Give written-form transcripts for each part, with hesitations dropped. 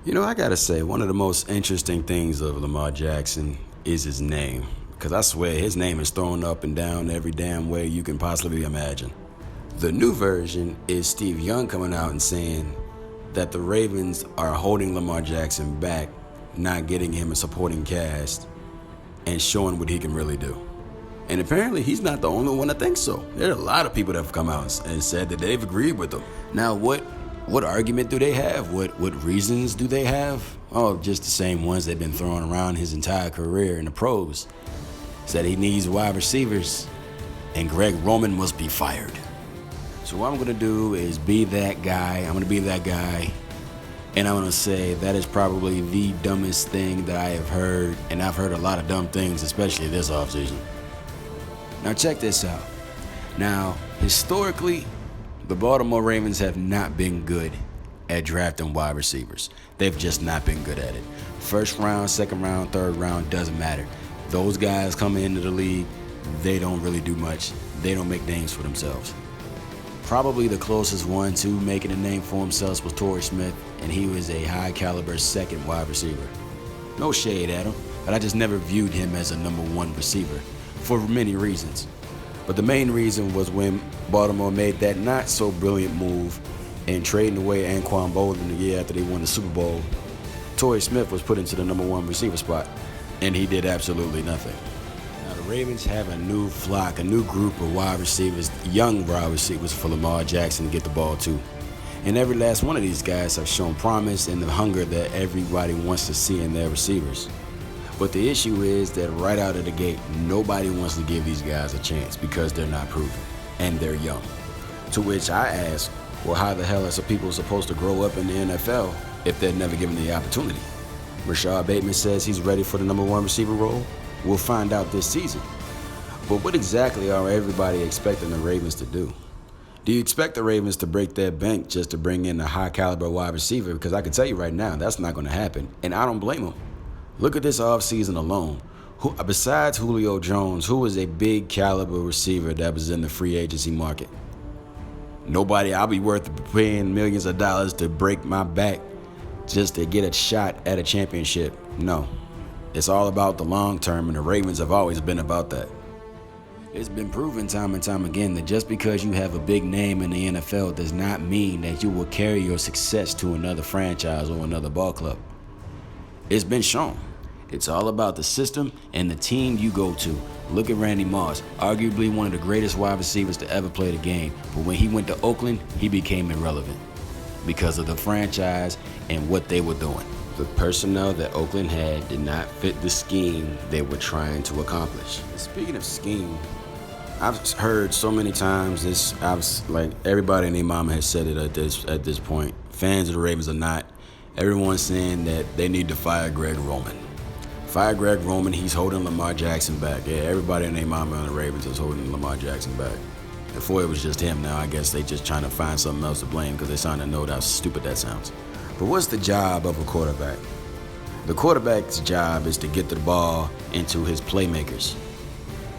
You know, I gotta say, one of the most interesting things of Lamar Jackson is his name. Because I swear, his name is thrown up and down every damn way you can possibly imagine. The new version is Steve Young coming out and saying that the Ravens are holding Lamar Jackson back, not getting him a supporting cast, and showing what he can really do. And apparently, he's not the only one that thinks so. There are a lot of people that have come out and said that they've agreed with him. Now, what argument do they have? What reasons do they have? Oh, just the same ones they've been throwing around his entire career in the pros. Said he needs wide receivers, and Greg Roman must be fired. So what I'm gonna do is be that guy. I'm gonna be that guy, and I'm gonna say that is probably the dumbest thing that I have heard, and I've heard a lot of dumb things, especially this offseason. Now check this out. Now, historically, the Baltimore Ravens have not been good at drafting wide receivers. They've just not been good at it. First round, second round, third round, doesn't matter. Those guys coming into the league, they don't really do much. They don't make names for themselves. Probably the closest one to making a name for himself was Torrey Smith, and he was a high caliber second wide receiver. No shade at him, but I just never viewed him as a number one receiver for many reasons. But the main reason was when Baltimore made that not so brilliant move in trading away Anquan Bolden the year after they won the Super Bowl. Torrey Smith was put into the number one receiver spot, and he did absolutely nothing. Now the Ravens have a new flock, a new group of wide receivers, young wide receivers for Lamar Jackson to get the ball to. And every last one of these guys have shown promise and the hunger that everybody wants to see in their receivers. But the issue is that right out of the gate, nobody wants to give these guys a chance because they're not proven and they're young. To which I ask, well, how the hell are some people supposed to grow up in the NFL if they're never given the opportunity? Rashad Bateman says he's ready for the number one receiver role. We'll find out this season. But what exactly are everybody expecting the Ravens to do? Do you expect the Ravens to break their bank just to bring in a high caliber wide receiver? Because I can tell you right now, that's not going to happen. And I don't blame them. Look at this offseason alone. Besides Julio Jones, who was a big caliber receiver that was in the free agency market? Nobody. I'll be worth paying millions of dollars to break my back just to get a shot at a championship. No. It's all about the long term, and the Ravens have always been about that. It's been proven time and time again that just because you have a big name in the NFL does not mean that you will carry your success to another franchise or another ball club. It's been shown. It's all about the system and the team you go to. Look at Randy Moss, arguably one of the greatest wide receivers to ever play the game. But when he went to Oakland, he became irrelevant because of the franchise and what they were doing. The personnel that Oakland had did not fit the scheme they were trying to accomplish. Speaking of scheme, I've heard so many times this. Like everybody and their mama has said it at this point. Fans of the Ravens or not, everyone's saying that they need to fire Greg Roman. Fire Greg Roman, he's holding Lamar Jackson back. Yeah, everybody and their mama on the Ravens is holding Lamar Jackson back. Before it was just him, now I guess they just trying to find something else to blame because they're starting to know how stupid that sounds. But what's the job of a quarterback? The quarterback's job is to get the ball into his playmakers.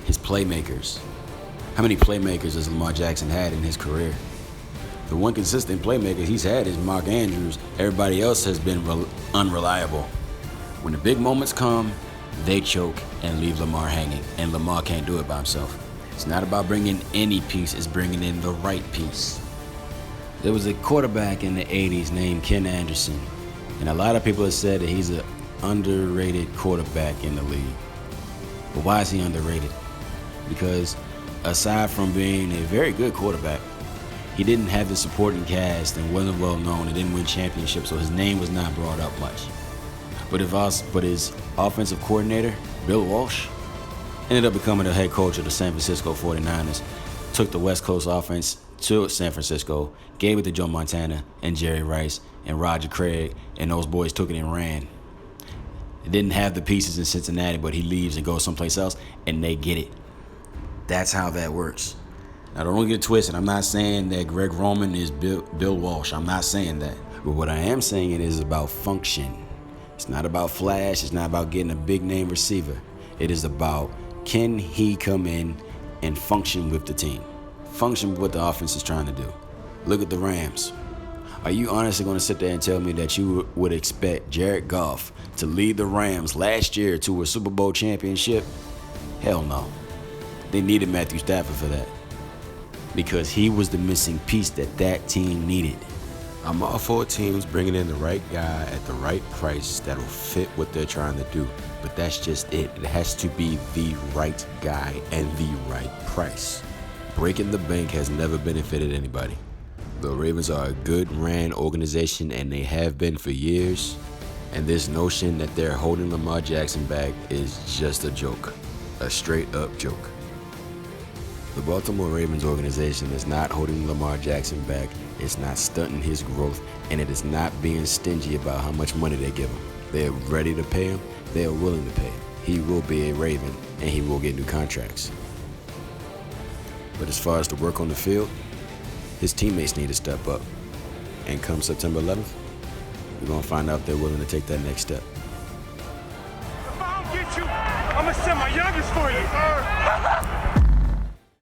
His playmakers. How many playmakers has Lamar Jackson had in his career? The one consistent playmaker he's had is Mark Andrews. Everybody else has been unreliable. When the big moments come, they choke and leave Lamar hanging, and Lamar can't do it by himself. It's not about bringing any piece, it's bringing in the right piece. There was a quarterback in the 80s named Ken Anderson, and a lot of people have said that he's an underrated quarterback in the league. But why is he underrated? Because aside from being a very good quarterback, he didn't have the supporting cast and wasn't well known and didn't win championships, so his name was not brought up much. But his offensive coordinator, Bill Walsh, ended up becoming the head coach of the San Francisco 49ers, took the West Coast offense to San Francisco, gave it to Joe Montana and Jerry Rice and Roger Craig, and those boys took it and ran. It didn't have the pieces in Cincinnati, but he leaves and goes someplace else, and they get it. That's how that works. Now, don't get it twisted. I'm not saying that Greg Roman is Bill Walsh. I'm not saying that. But what I am saying it is about function. It's not about flash. It's not about getting a big name receiver. It is about, can he come in and function with the team? Function with what the offense is trying to do. Look at the Rams. Are you honestly going to sit there and tell me that you would expect Jared Goff to lead the Rams last year to a Super Bowl championship? Hell no. They needed Matthew Stafford for that, because he was the missing piece that team needed. I'm all for teams bringing in the right guy at the right price that'll fit what they're trying to do. But that's just it. It has to be the right guy and the right price. Breaking the bank has never benefited anybody. The Ravens are a good ran organization, and they have been for years. And this notion that they're holding Lamar Jackson back is just a joke. A straight up joke. The Baltimore Ravens organization is not holding Lamar Jackson back, it's not stunting his growth, and it is not being stingy about how much money they give him. They're ready to pay him, they are willing to pay him. He will be a Raven, and he will get new contracts. But as far as the work on the field, his teammates need to step up. And come September 11th, we're going to find out if they're willing to take that next step. If I don't get you, I'm going to send my youngest for you.